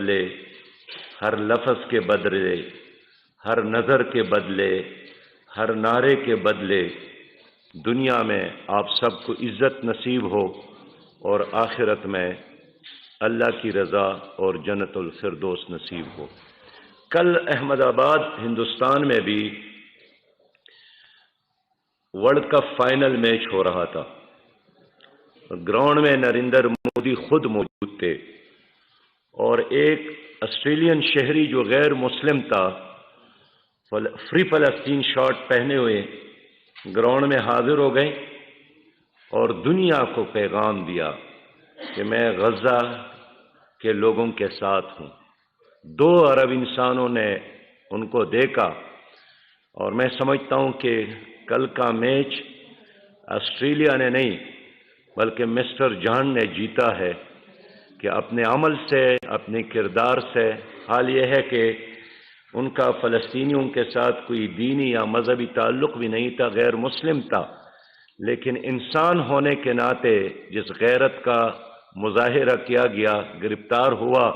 بدلے، ہر لفظ کے بدلے، ہر نظر کے بدلے، ہر نعرے کے بدلے دنیا میں آپ سب کو عزت نصیب ہو اور آخرت میں اللہ کی رضا اور جنت الفردوس نصیب ہو۔ کل احمد آباد ہندوستان میں بھی ورلڈ کپ فائنل میچ ہو رہا تھا۔ گراؤنڈ میں نریندر مودی خود موجود تھے اور ایک آسٹریلین شہری جو غیر مسلم تھا فری فلسطین شارٹ پہنے ہوئے گراؤنڈ میں حاضر ہو گئے اور دنیا کو پیغام دیا کہ میں غزہ کے لوگوں کے ساتھ ہوں۔ 2 ارب انسانوں نے ان کو دیکھا اور میں سمجھتا ہوں کہ کل کا میچ آسٹریلیا نے نہیں بلکہ مسٹر جان نے جیتا ہے کہ اپنے عمل سے، اپنے کردار سے۔ حال یہ ہے کہ ان کا فلسطینیوں کے ساتھ کوئی دینی یا مذہبی تعلق بھی نہیں تھا، غیر مسلم تھا، لیکن انسان ہونے کے ناطے جس غیرت کا مظاہرہ کیا گیا، گرفتار ہوا،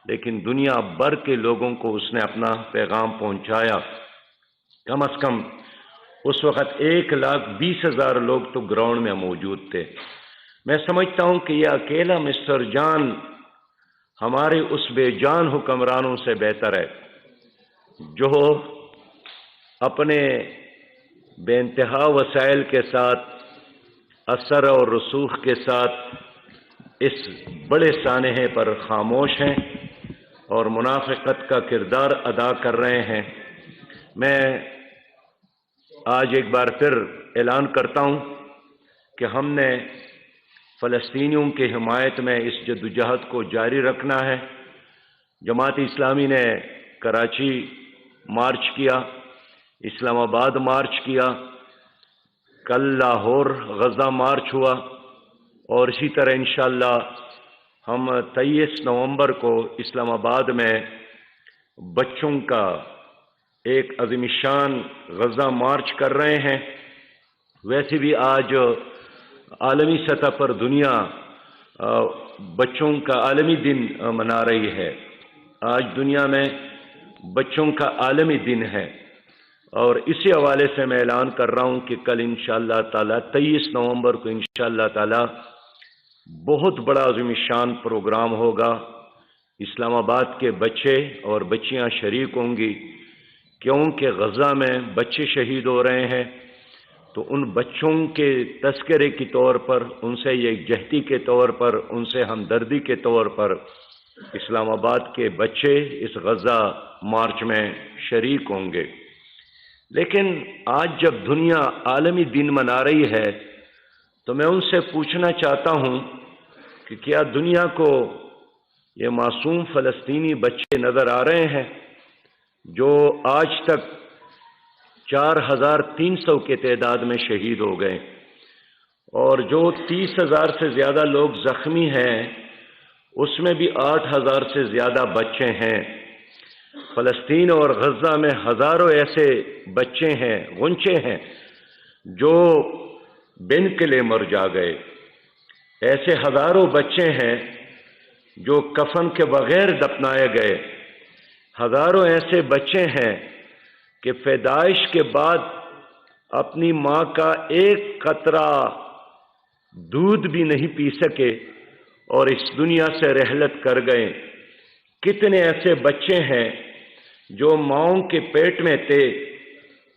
لیکن دنیا بھر کے لوگوں کو اس نے اپنا پیغام پہنچایا۔ کم از کم اس وقت 1,20,000 لوگ تو گراؤنڈ میں موجود تھے۔ میں سمجھتا ہوں کہ یہ اکیلا مسٹر جان ہمارے اس بے جان حکمرانوں سے بہتر ہے جو اپنے بے انتہا وسائل کے ساتھ، اثر اور رسوخ کے ساتھ اس بڑے سانحے پر خاموش ہیں اور منافقت کا کردار ادا کر رہے ہیں۔ میں آج ایک بار پھر اعلان کرتا ہوں کہ ہم نے فلسطینیوں کی حمایت میں اس جدوجہد کو جاری رکھنا ہے۔ جماعت اسلامی نے کراچی مارچ کیا، اسلام آباد مارچ کیا، کل لاہور غزہ مارچ ہوا اور اسی طرح انشاءاللہ ہم 23 نومبر کو اسلام آباد میں بچوں کا ایک عظیم شان غزہ مارچ کر رہے ہیں۔ ویسے بھی آج عالمی سطح پر دنیا بچوں کا عالمی دن منا رہی ہے۔ آج دنیا میں بچوں کا عالمی دن ہے اور اسی حوالے سے میں اعلان کر رہا ہوں کہ کل انشاءاللہ تعالی 23 نومبر کو انشاءاللہ تعالی بہت بڑا عظیم شان پروگرام ہوگا۔ اسلام آباد کے بچے اور بچیاں شریک ہوں گی، کیونکہ غزہ میں بچے شہید ہو رہے ہیں، تو ان بچوں کے تذکرے کے طور پر، ان سے یکجہتی کے طور پر، ان سے ہمدردی کے طور پر اسلام آباد کے بچے اس غزہ مارچ میں شریک ہوں گے۔ لیکن آج جب دنیا عالمی دن منا رہی ہے تو میں ان سے پوچھنا چاہتا ہوں کہ کیا دنیا کو یہ معصوم فلسطینی بچے نظر آ رہے ہیں جو آج تک 4,300 کے تعداد میں شہید ہو گئے اور جو 30,000 سے زیادہ لوگ زخمی ہیں، اس میں بھی 8,000 سے زیادہ بچے ہیں۔ فلسطین اور غزہ میں ہزاروں ایسے بچے ہیں، غنچے ہیں جو بن قلعے مر جا گئے۔ ایسے ہزاروں بچے ہیں جو کفن کے بغیر دفنائے گئے۔ ہزاروں ایسے بچے ہیں کہ پیدائش کے بعد اپنی ماں کا ایک قطرہ دودھ بھی نہیں پی سکے اور اس دنیا سے رحلت کر گئے۔ کتنے ایسے بچے ہیں جو ماؤں کے پیٹ میں تھے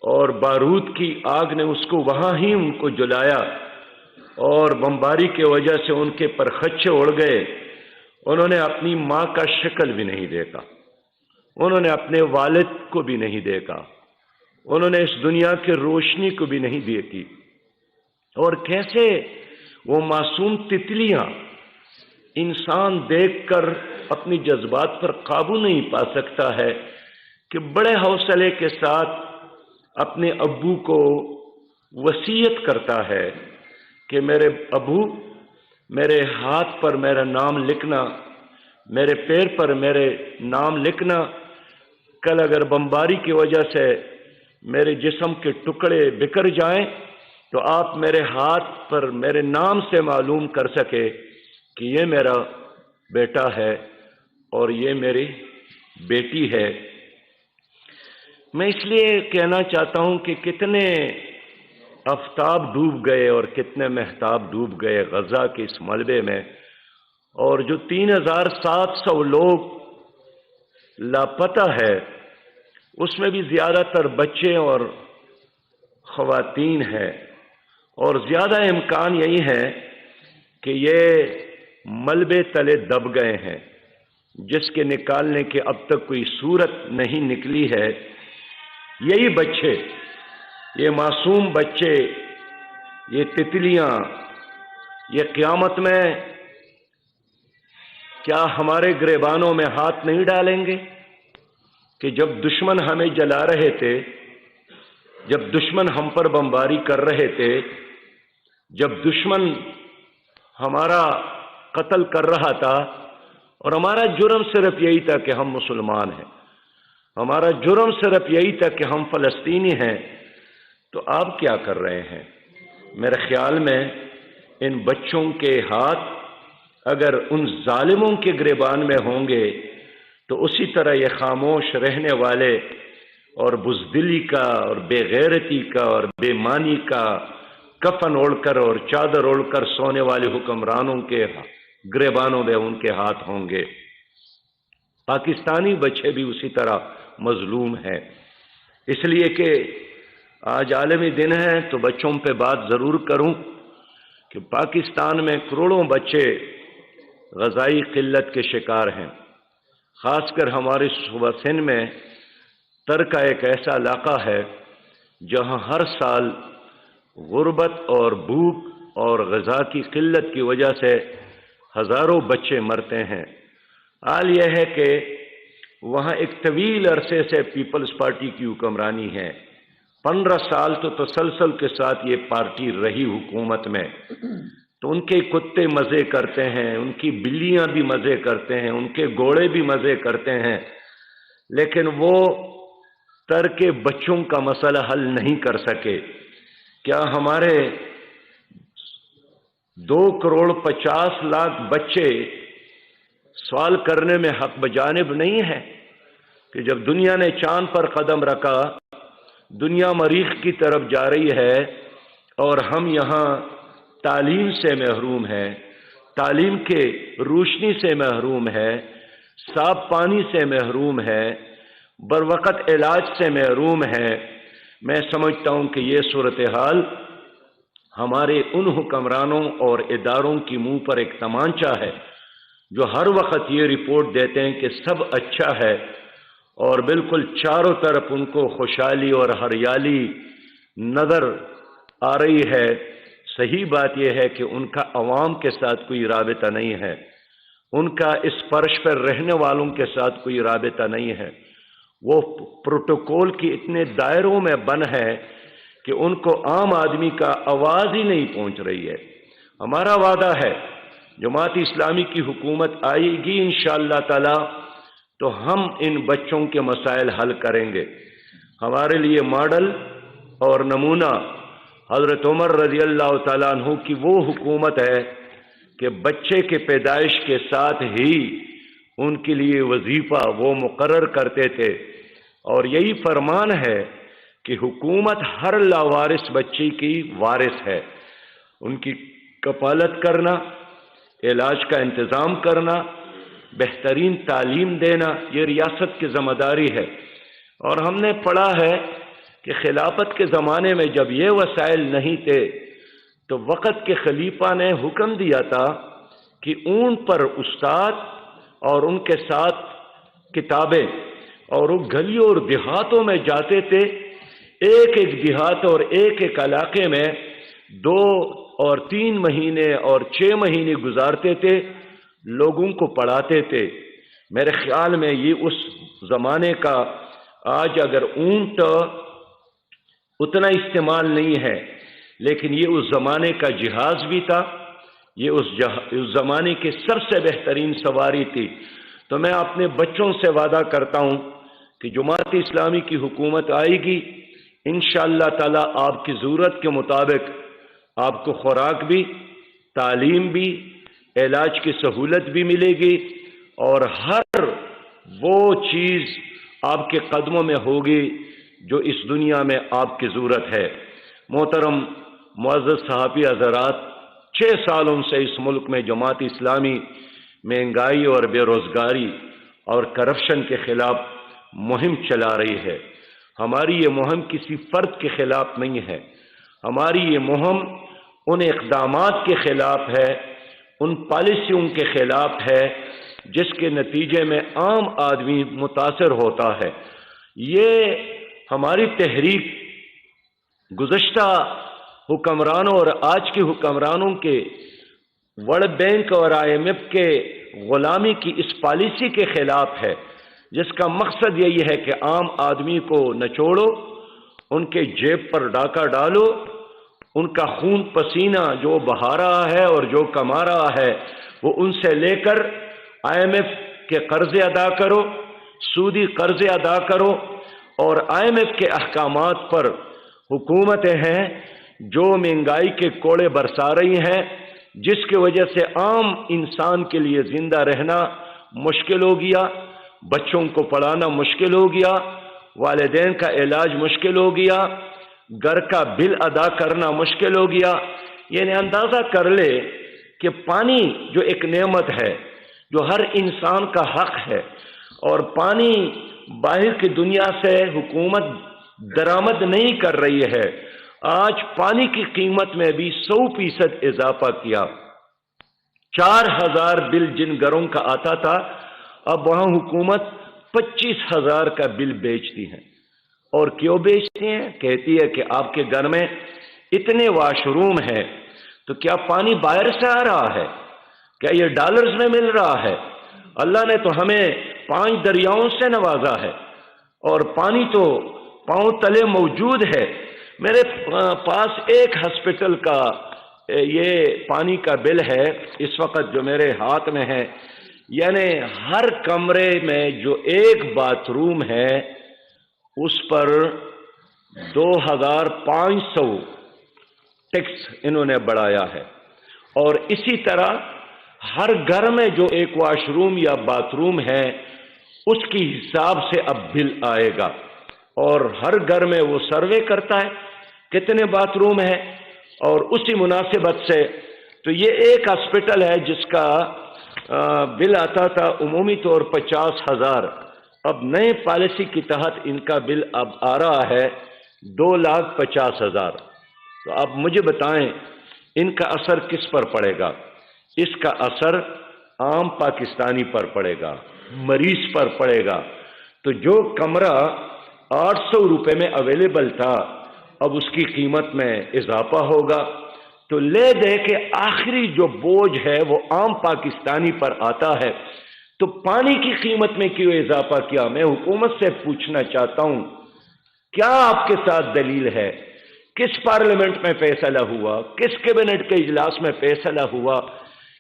اور بارود کی آگ نے اس کو وہاں ہی ان کو جلایا اور بمباری کی وجہ سے ان کے پرخچے اڑ گئے۔ انہوں نے اپنی ماں کا شکل بھی نہیں دیکھا، انہوں نے اپنے والد کو بھی نہیں دیکھا، انہوں نے اس دنیا کی روشنی کو بھی نہیں دیکھی۔ اور کیسے وہ معصوم تتلیاں انسان دیکھ کر اپنی جذبات پر قابو نہیں پا سکتا ہے کہ بڑے حوصلے کے ساتھ اپنے ابو کو وصیت کرتا ہے کہ میرے ابو، میرے ہاتھ پر میرا نام لکھنا، میرے پیر پر میرے نام لکھنا، کل اگر بمباری کی وجہ سے میرے جسم کے ٹکڑے بکھر جائیں تو آپ میرے ہاتھ پر میرے نام سے معلوم کر سکے کہ یہ میرا بیٹا ہے اور یہ میری بیٹی ہے۔ میں اس لیے کہنا چاہتا ہوں کہ کتنے آفتاب ڈوب گئے اور کتنے مہتاب ڈوب گئے غزہ کے اس ملبے میں، اور جو 3700 لوگ لاپتہ ہے اس میں بھی زیادہ تر بچے اور خواتین ہیں، اور زیادہ امکان یہی ہے کہ یہ ملبے تلے دب گئے ہیں جس کے نکالنے کی اب تک کوئی صورت نہیں نکلی ہے۔ یہی بچے، یہ معصوم بچے، یہ تتلیاں، یہ قیامت میں کیا ہمارے گریبانوں میں ہاتھ نہیں ڈالیں گے کہ جب دشمن ہمیں جلا رہے تھے، جب دشمن ہم پر بمباری کر رہے تھے، جب دشمن ہمارا قتل کر رہا تھا، اور ہمارا جرم صرف یہی تھا کہ ہم مسلمان ہیں، ہمارا جرم صرف یہی تھا کہ ہم فلسطینی ہیں، تو آپ کیا کر رہے ہیں؟ میرے خیال میں ان بچوں کے ہاتھ اگر ان ظالموں کے گریبان میں ہوں گے تو اسی طرح یہ خاموش رہنے والے اور بزدلی کا اور بے غیرتی کا اور بے معنی کا کفن اوڑھ کر اور چادر اوڑھ کر سونے والے حکمرانوں کے گریبانوں میں ان کے ہاتھ ہوں گے۔ پاکستانی بچے بھی اسی طرح مظلوم ہیں۔ اس لیے کہ آج عالمی دن ہے تو بچوں پہ بات ضرور کروں کہ پاکستان میں کروڑوں بچے غذائی قلت کے شکار ہیں۔ خاص کر ہمارے صوبہ سندھ میں ترکا ایک ایسا علاقہ ہے جہاں ہر سال غربت اور بھوک اور غذا کی قلت کی وجہ سے ہزاروں بچے مرتے ہیں۔ حال یہ ہے کہ وہاں ایک طویل عرصے سے پیپلز پارٹی کی حکمرانی ہے، 15 سال تو تسلسل کے ساتھ یہ پارٹی رہی حکومت میں، تو ان کے کتے مزے کرتے ہیں، ان کی بلیاں بھی مزے کرتے ہیں، ان کے گھوڑے بھی مزے کرتے ہیں، لیکن وہ ترک بچوں کا مسئلہ حل نہیں کر سکے۔ کیا ہمارے 2,50,00,000 بچے سوال کرنے میں حق بجانب نہیں ہے کہ جب دنیا نے چاند پر قدم رکھا، دنیا مریخ کی طرف جا رہی ہے اور ہم یہاں تعلیم سے محروم ہیں، تعلیم کے روشنی سے محروم ہے، صاف پانی سے محروم ہے، بروقت علاج سے محروم ہے۔ میں سمجھتا ہوں کہ یہ صورتحال ہمارے ان حکمرانوں اور اداروں کی منہ پر ایک تمانچہ ہے جو ہر وقت یہ رپورٹ دیتے ہیں کہ سب اچھا ہے، اور بالکل چاروں طرف ان کو خوشحالی اور ہریالی نظر آ رہی ہے۔ صحیح بات یہ ہے کہ ان کا عوام کے ساتھ کوئی رابطہ نہیں ہے، ان کا اس فرش پر رہنے والوں کے ساتھ کوئی رابطہ نہیں ہے۔ وہ پروٹوکول کی اتنے دائروں میں بند ہے کہ ان کو عام آدمی کا آواز ہی نہیں پہنچ رہی ہے۔ ہمارا وعدہ ہے جماعت اسلامی کی حکومت آئے گی انشاءاللہ تعالی تو ہم ان بچوں کے مسائل حل کریں گے۔ ہمارے لیے ماڈل اور نمونہ حضرت عمر رضی اللہ تعالیٰ عنہ کی وہ حکومت ہے کہ بچے کے پیدائش کے ساتھ ہی ان کے لیے وظیفہ وہ مقرر کرتے تھے، اور یہی فرمان ہے کہ حکومت ہر لاوارث بچے کی وارث ہے۔ ان کی کفالت کرنا، علاج کا انتظام کرنا، بہترین تعلیم دینا، یہ ریاست کی ذمہ داری ہے۔ اور ہم نے پڑھا ہے کہ خلافت کے زمانے میں جب یہ وسائل نہیں تھے تو وقت کے خلیفہ نے حکم دیا تھا کہ اونٹ پر استاد اور ان کے ساتھ کتابیں، اور وہ گلیوں اور دیہاتوں میں جاتے تھے، ایک ایک دیہات اور ایک ایک علاقے میں 2 اور 3 مہینے اور 6 مہینے گزارتے تھے، لوگوں کو پڑھاتے تھے۔ میرے خیال میں یہ اس زمانے کا، آج اگر اونٹ اتنا استعمال نہیں ہے لیکن یہ اس زمانے کا جہاز بھی تھا، یہ اس زمانے کی سب سے بہترین سواری تھی۔ تو میں اپنے بچوں سے وعدہ کرتا ہوں کہ جماعت اسلامی کی حکومت آئے گی انشاءاللہ تعالی، آپ کی ضرورت کے مطابق آپ کو خوراک بھی، تعلیم بھی، علاج کی سہولت بھی ملے گی، اور ہر وہ چیز آپ کے قدموں میں ہوگی جو اس دنیا میں آپ کی ضرورت ہے۔ محترم معزز صحافی حضرات، 6 سالوں سے اس ملک میں جماعت اسلامی مہنگائی اور بے روزگاری اور کرپشن کے خلاف مہم چلا رہی ہے۔ ہماری یہ مہم کسی فرد کے خلاف نہیں ہے، ہماری یہ مہم ان اقدامات کے خلاف ہے، ان پالیسیوں کے خلاف ہے جس کے نتیجے میں عام آدمی متاثر ہوتا ہے۔ یہ ہماری تحریک گزشتہ حکمرانوں اور آج کے حکمرانوں کے ورلڈ بینک اور IMF کے غلامی کی اس پالیسی کے خلاف ہے، جس کا مقصد یہی ہے کہ عام آدمی کو نچوڑو، ان کے جیب پر ڈاکہ ڈالو، ان کا خون پسینہ جو بہا رہا ہے اور جو کما رہا ہے وہ ان سے لے کر IMF کے قرضے ادا کرو، سودی قرضے ادا کرو، اور IMF کے احکامات پر حکومتیں ہیں جو مہنگائی کے کوڑے برسا رہی ہیں، جس کی وجہ سے عام انسان کے لیے زندہ رہنا مشکل ہو گیا، بچوں کو پڑھانا مشکل ہو گیا، والدین کا علاج مشکل ہو گیا، گھر کا بل ادا کرنا مشکل ہو گیا۔ یعنی اندازہ کر لے کہ پانی جو ایک نعمت ہے، جو ہر انسان کا حق ہے، اور پانی باہر کی دنیا سے حکومت درآمد نہیں کر رہی ہے۔ آج پانی کی قیمت میں بھی 100% اضافہ کیا۔ 4000 بل جن گھروں کا آتا تھا، اب وہاں حکومت 25,000 کا بل بیچتی ہے۔ اور کیوں بیچتی ہیں؟ کہتی ہے کہ آپ کے گھر میں اتنے واش روم ہیں، تو کیا پانی باہر سے آ رہا ہے؟ کیا یہ ڈالرز میں مل رہا ہے؟ اللہ نے تو ہمیں 5 دریاؤں سے نوازا ہے، اور پانی تو پاؤں تلے موجود ہے۔ میرے پاس ایک ہسپٹل کا یہ پانی کا بل ہے اس وقت جو میرے ہاتھ میں ہے، یعنی ہر کمرے میں جو ایک باتھ روم ہے اس پر 2500 ٹیکس انہوں نے بڑھایا ہے، اور اسی طرح ہر گھر میں جو ایک واش روم یا باتھ روم ہے اس کی حساب سے اب بل آئے گا، اور ہر گھر میں وہ سروے کرتا ہے کتنے باتھ روم ہے، اور اسی مناسبت سے تو یہ ایک ہسپٹل ہے جس کا بل آتا تھا عمومی طور 50,000، اب نئے پالیسی کے تحت ان کا بل اب آ رہا ہے 2,50,000۔ تو اب مجھے بتائیں ان کا اثر کس پر پڑے گا؟ اس کا اثر عام پاکستانی پر پڑے گا، مریض پر پڑے گا۔ تو جو کمرہ 800 روپے میں اویلیبل تھا اب اس کی قیمت میں اضافہ ہوگا، تو لے دے کہ آخری جو بوجھ ہے وہ عام پاکستانی پر آتا ہے۔ تو پانی کی قیمت میں کیوں اضافہ کیا؟ میں حکومت سے پوچھنا چاہتا ہوں، کیا آپ کے ساتھ دلیل ہے؟ کس پارلیمنٹ میں فیصلہ ہوا؟ کس کیبنٹ کے اجلاس میں فیصلہ ہوا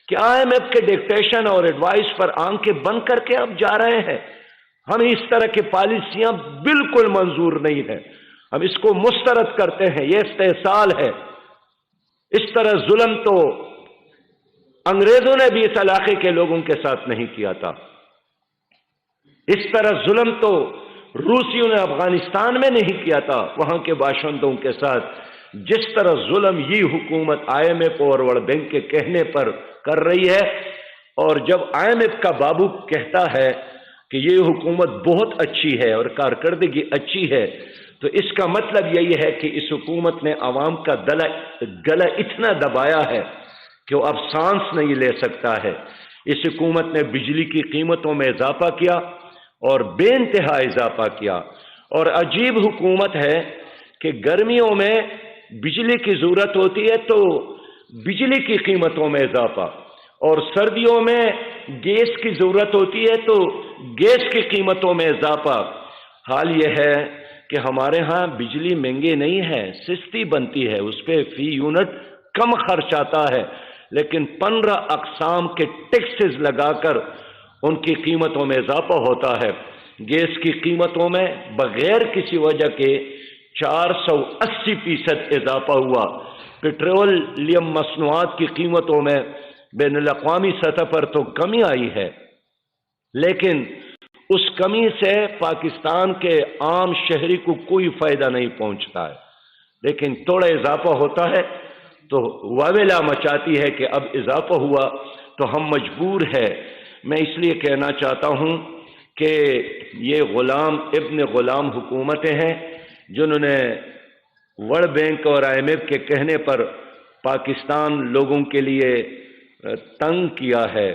کہ IMF کے ڈکٹیشن اور ایڈوائس پر آنکھیں بند کر کے اب جا رہے ہیں؟ ہم اس طرح کی پالیسیاں بالکل منظور نہیں ہیں، ہم اس کو مسترد کرتے ہیں، یہ استحصال ہے۔ اس طرح ظلم تو انگریزوں نے بھی اس علاقے کے لوگوں کے ساتھ نہیں کیا تھا، اس طرح ظلم تو روسیوں نے افغانستان میں نہیں کیا تھا وہاں کے باشندوں کے ساتھ، جس طرح ظلم یہ حکومت IMF اور ورلڈ بینک کے کہنے پر کر رہی ہے۔ اور جب IMF کا بابو کہتا ہے کہ یہ حکومت بہت اچھی ہے اور کارکردگی اچھی ہے، تو اس کا مطلب یہی ہے کہ اس حکومت نے عوام کا گلا اتنا دبایا ہے کہ وہ اب سانس نہیں لے سکتا ہے۔ اس حکومت نے بجلی کی قیمتوں میں اضافہ کیا اور بے انتہا اضافہ کیا، اور عجیب حکومت ہے کہ گرمیوں میں بجلی کی ضرورت ہوتی ہے تو بجلی کی قیمتوں میں اضافہ، اور سردیوں میں گیس کی ضرورت ہوتی ہے تو گیس کی قیمتوں میں اضافہ۔ حال یہ ہے کہ ہمارے ہاں بجلی مہنگی نہیں ہے، سستی بنتی ہے، اس پہ فی یونٹ کم خرچ آتا ہے، لیکن 15 اقسام کے ٹیکسز لگا کر ان کی قیمتوں میں اضافہ ہوتا ہے۔ گیس کی قیمتوں میں بغیر کسی وجہ کے 480% اضافہ ہوا۔ پیٹرولیم مصنوعات کی قیمتوں میں بین الاقوامی سطح پر تو کمی آئی ہے، لیکن اس کمی سے پاکستان کے عام شہری کو کوئی فائدہ نہیں پہنچتا ہے، لیکن تھوڑا اضافہ ہوتا ہے تو واویلا مچاتی ہے کہ اب اضافہ ہوا تو ہم مجبور ہے۔ میں اس لیے کہنا چاہتا ہوں کہ یہ غلام ابن غلام حکومتیں ہیں جنہوں نے ورلڈ بینک اور آئی ایم ایف کے کہنے پر پاکستان لوگوں کے لیے تنگ کیا ہے،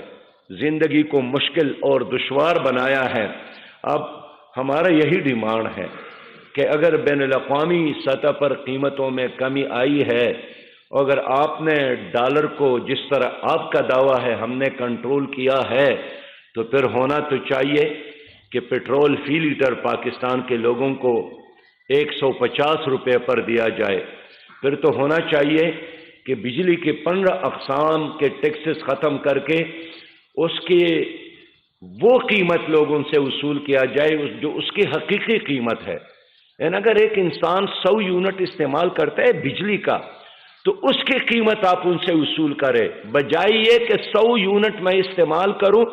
زندگی کو مشکل اور دشوار بنایا ہے۔ اب ہمارا یہی ڈیمانڈ ہے کہ اگر بین الاقوامی سطح پر قیمتوں میں کمی آئی ہے، اگر آپ نے ڈالر کو جس طرح آپ کا دعویٰ ہے ہم نے کنٹرول کیا ہے، تو پھر ہونا تو چاہیے کہ پٹرول فی لیٹر پاکستان کے لوگوں کو 150 روپے پر دیا جائے۔ پھر تو ہونا چاہیے کہ بجلی کے 15 اقسام کے ٹیکسز ختم کر کے اس کی وہ قیمت لوگوں سے وصول کیا جائے جو اس کی حقیقی قیمت ہے۔ یعنی اگر ایک انسان 100 یونٹ استعمال کرتا ہے بجلی کا تو اس کی قیمت آپ ان سے وصول کرے، بجائے یہ کہ 100 یونٹ میں استعمال کروں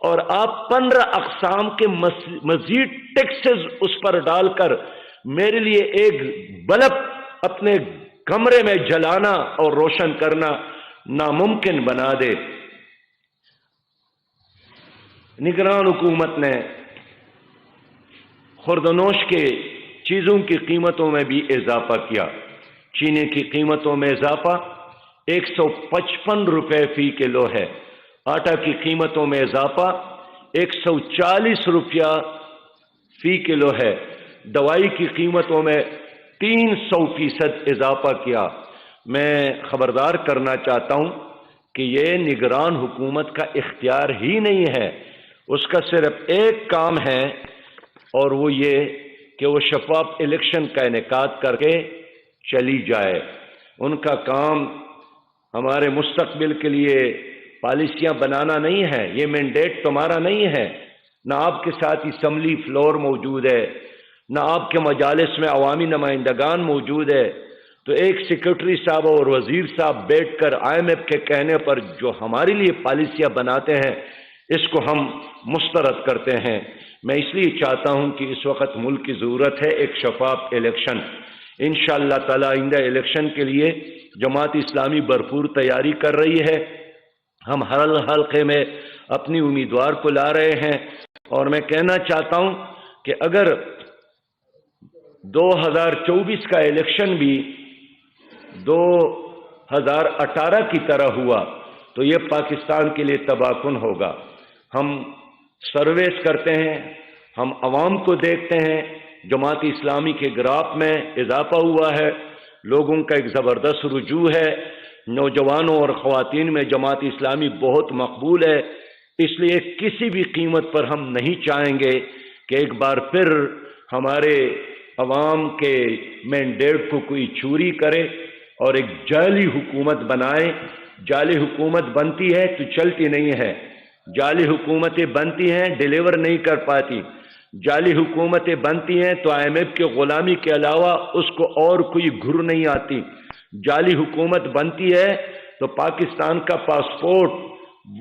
اور آپ 15 اقسام کے مزید ٹیکسز اس پر ڈال کر میرے لیے ایک بلب اپنے کمرے میں جلانا اور روشن کرنا ناممکن بنا دے۔ نگران حکومت نے خوردنوش کے چیزوں کی قیمتوں میں بھی اضافہ کیا۔ چینے کی قیمتوں میں اضافہ 155 روپے فی کلو ہے، آٹا کی قیمتوں میں اضافہ 140 روپیہ فی کلو ہے، دوائی کی قیمتوں میں 300% اضافہ کیا۔ میں خبردار کرنا چاہتا ہوں کہ یہ نگران حکومت کا اختیار ہی نہیں ہے، اس کا صرف ایک کام ہے اور وہ یہ کہ وہ شفاف الیکشن کا انعقاد کر کے چلی جائے۔ ان کا کام ہمارے مستقبل کے لیے پالیسیاں بنانا نہیں ہے، یہ مینڈیٹ تمہارا نہیں ہے۔ نہ آپ کے ساتھ اسمبلی فلور موجود ہے، نہ آپ کے مجالس میں عوامی نمائندگان موجود ہے، تو ایک سیکرٹری صاحب اور وزیر صاحب بیٹھ کر آئی ایم ایف کے کہنے پر جو ہمارے لیے پالیسیاں بناتے ہیں اس کو ہم مسترد کرتے ہیں۔ میں اس لیے چاہتا ہوں کہ اس وقت ملک کی ضرورت ہے ایک شفاف الیکشن۔ انشاءاللہ تعالی آئندہ الیکشن کے لیے جماعت اسلامی بھرپور تیاری کر رہی ہے۔ ہم ہر حلقے میں اپنی امیدوار کو لا رہے ہیں، اور میں کہنا چاہتا ہوں کہ اگر 2024 کا الیکشن بھی 2018 کی طرح ہوا تو یہ پاکستان کے لیے تباہ کن ہوگا۔ ہم سرویز کرتے ہیں، ہم عوام کو دیکھتے ہیں، جماعت اسلامی کے گراف میں اضافہ ہوا ہے، لوگوں کا ایک زبردست رجوع ہے، نوجوانوں اور خواتین میں جماعت اسلامی بہت مقبول ہے۔ اس لیے کسی بھی قیمت پر ہم نہیں چاہیں گے کہ ایک بار پھر ہمارے عوام کے مینڈیٹ کو کوئی چوری کرے اور ایک جعلی حکومت بنائے۔ جعلی حکومت بنتی ہے تو چلتی نہیں ہے، جعلی حکومتیں بنتی ہیں ڈیلیور نہیں کر پاتی، جعلی حکومتیں بنتی ہیں تو آئی ایم ایف کے غلامی کے علاوہ اس کو اور کوئی گھر نہیں آتی، جعلی حکومت بنتی ہے تو پاکستان کا پاسپورٹ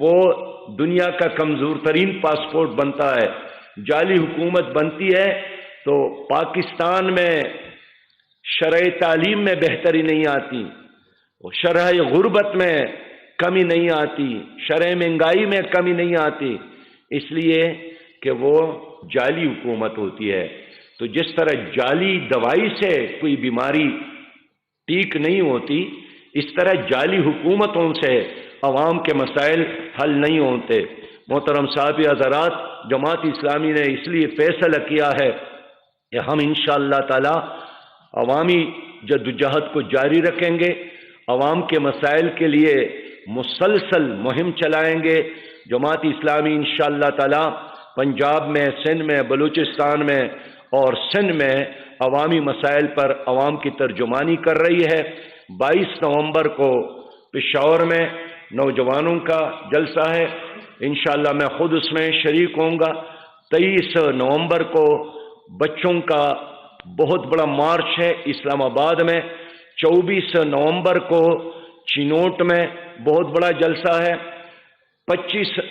وہ دنیا کا کمزور ترین پاسپورٹ بنتا ہے، جعلی حکومت بنتی ہے تو پاکستان میں شرح تعلیم میں بہتری نہیں آتی، شرح غربت میں کمی نہیں آتی، شرح مہنگائی میں کمی نہیں آتی، اس لیے کہ وہ جعلی حکومت ہوتی ہے۔ تو جس طرح جعلی دوائی سے کوئی بیماری ٹھیک نہیں ہوتی، اس طرح جعلی حکومتوں سے عوام کے مسائل حل نہیں ہوتے۔ محترم صاحب حضرات، جماعت اسلامی نے اس لیے فیصلہ کیا ہے کہ ہم انشاءاللہ تعالی عوامی جدوجہد کو جاری رکھیں گے، عوام کے مسائل کے لیے مسلسل مہم چلائیں گے۔ جماعت اسلامی انشاءاللہ تعالی پنجاب میں، سندھ میں، بلوچستان میں اور سندھ میں عوامی مسائل پر عوام کی ترجمانی کر رہی ہے۔ 22 نومبر کو پشاور میں نوجوانوں کا جلسہ ہے، انشاءاللہ میں خود اس میں شریک ہوں گا۔ 23 نومبر کو بچوں کا بہت بڑا مارچ ہے اسلام آباد میں۔ 24 نومبر کو چینوٹ میں بہت بڑا جلسہ ہے۔ 25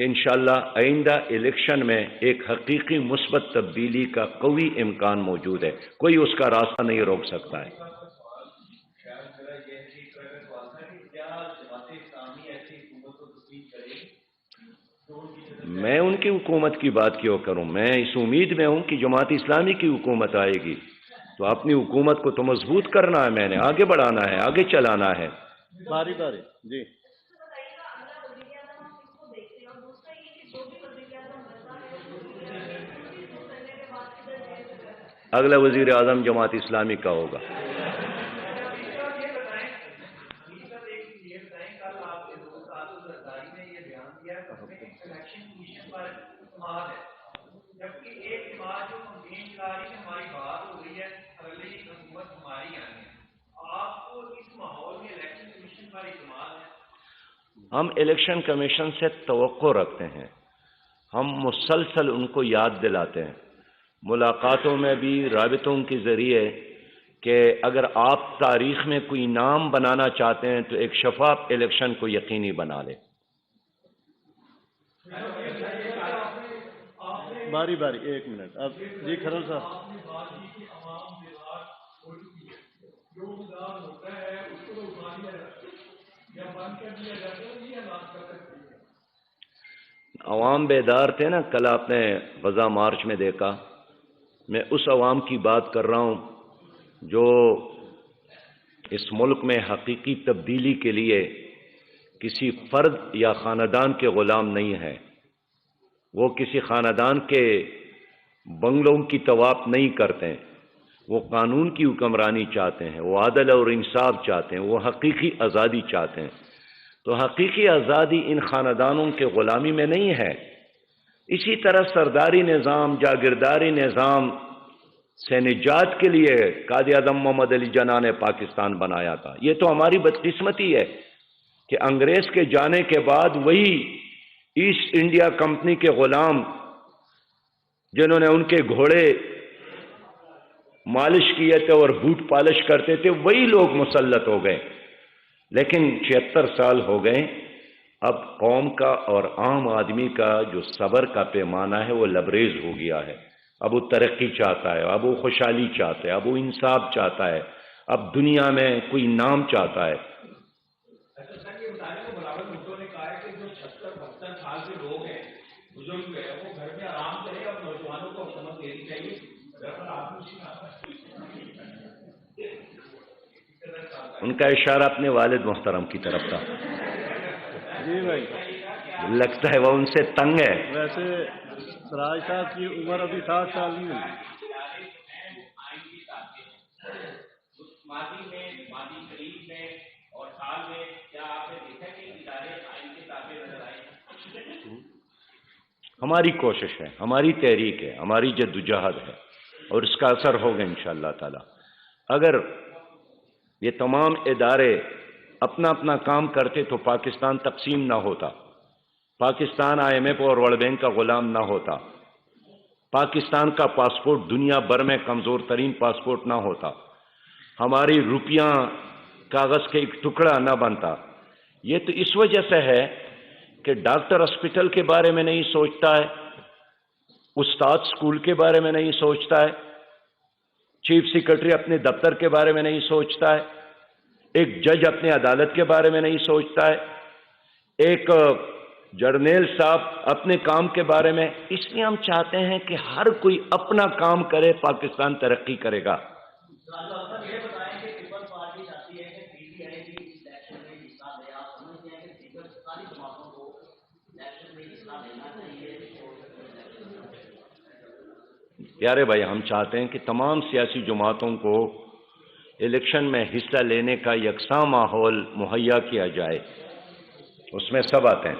کہ انشاءاللہ آئندہ الیکشن میں ایک حقیقی مثبت تبدیلی کا قوی امکان موجود ہے، کوئی اس کا راستہ نہیں روک سکتا ہے۔ میں ان کی حکومت کی بات کیوں کروں؟ میں اس امید میں ہوں کہ جماعت اسلامی کی حکومت آئے گی، تو اپنی حکومت کو تو مضبوط کرنا ہے، میں نے آگے بڑھانا ہے، آگے چلانا ہے۔ باری باری جی اگلا وزیر اعظم جماعت اسلامی کا ہوگا۔ ہم الیکشن کمیشن سے توقع رکھتے ہیں، ہم مسلسل ان کو یاد دلاتے ہیں ملاقاتوں میں بھی، رابطوں کے ذریعے، کہ اگر آپ تاریخ میں کوئی نام بنانا چاہتے ہیں تو ایک شفاف الیکشن کو یقینی بنا لیں۔ باری باری ایک منٹ اب جی کھرل صاحب۔ عوام بیدار تھے نا، کل آپ نے غزہ مارچ میں دیکھا، میں اس عوام کی بات کر رہا ہوں جو اس ملک میں حقیقی تبدیلی کے لیے کسی فرد یا خاندان کے غلام نہیں ہے، وہ کسی خاندان کے بنگلوں کی طواف نہیں کرتے، وہ قانون کی حکمرانی چاہتے ہیں، وہ عدل اور انصاف چاہتے ہیں، وہ حقیقی آزادی چاہتے ہیں۔ تو حقیقی آزادی ان خاندانوں کے غلامی میں نہیں ہے۔ اسی طرح سرداری نظام، جاگیرداری نظام سے نجات کے لیے قائد اعظم محمد علی جناح نے پاکستان بنایا تھا۔ یہ تو ہماری بدقسمتی ہے کہ انگریز کے جانے کے بعد وہی ایسٹ انڈیا کمپنی کے غلام جنہوں نے ان کے گھوڑے مالش کیے تھے اور بوٹ پالش کرتے تھے، وہی لوگ مسلط ہو گئے۔ لیکن 76 سال ہو گئے، اب قوم کا اور عام آدمی کا جو صبر کا پیمانہ ہے وہ لبریز ہو گیا ہے۔ اب وہ ترقی چاہتا ہے، اب وہ خوشحالی چاہتا ہے، اب وہ انصاف چاہتا ہے، اب دنیا میں کوئی نام چاہتا ہے۔ نے کہا ہے کہ جو 76-72 سال کے لوگ ہیں، بزرگ ہیں، وہ گھر میں آرام کریں، اب نوجوانوں کو حکومت دینی چاہیے۔ ان کا اشارہ اپنے والد محترم کی طرف تھا، جی بھائی لگتا ہے وہ ان سے تنگ ہے۔ ویسے سراج صاحب کی عمر ابھی 60 سال نہیں ہوئی۔ ہماری کوشش ہے، ہماری تحریک ہے، ہماری جدوجہد ہے، اور اس کا اثر ہوگا انشاءاللہ تعالی۔ اگر یہ تمام ادارے اپنا اپنا کام کرتے تو پاکستان تقسیم نہ ہوتا، پاکستان IMF اور ورلڈ بینک کا غلام نہ ہوتا، پاکستان کا پاسپورٹ دنیا بھر میں کمزور ترین پاسپورٹ نہ ہوتا، ہماری روپیاں کاغذ کے ایک ٹکڑا نہ بنتا۔ یہ تو اس وجہ سے ہے کہ ڈاکٹر ہاسپٹل کے بارے میں نہیں سوچتا ہے، استاد سکول کے بارے میں نہیں سوچتا ہے، چیف سیکرٹری اپنے دفتر کے بارے میں نہیں سوچتا ہے، ایک جج اپنے عدالت کے بارے میں نہیں سوچتا ہے، ایک جرنیل صاحب اپنے کام کے بارے میں۔ اس لیے ہم چاہتے ہیں کہ ہر کوئی اپنا کام کرے، پاکستان ترقی کرے گا۔ پیارے بھائی، ہم چاہتے ہیں کہ تمام سیاسی جماعتوں کو الیکشن میں حصہ لینے کا یکساں ماحول مہیا کیا جائے، اس میں سب آتے ہیں۔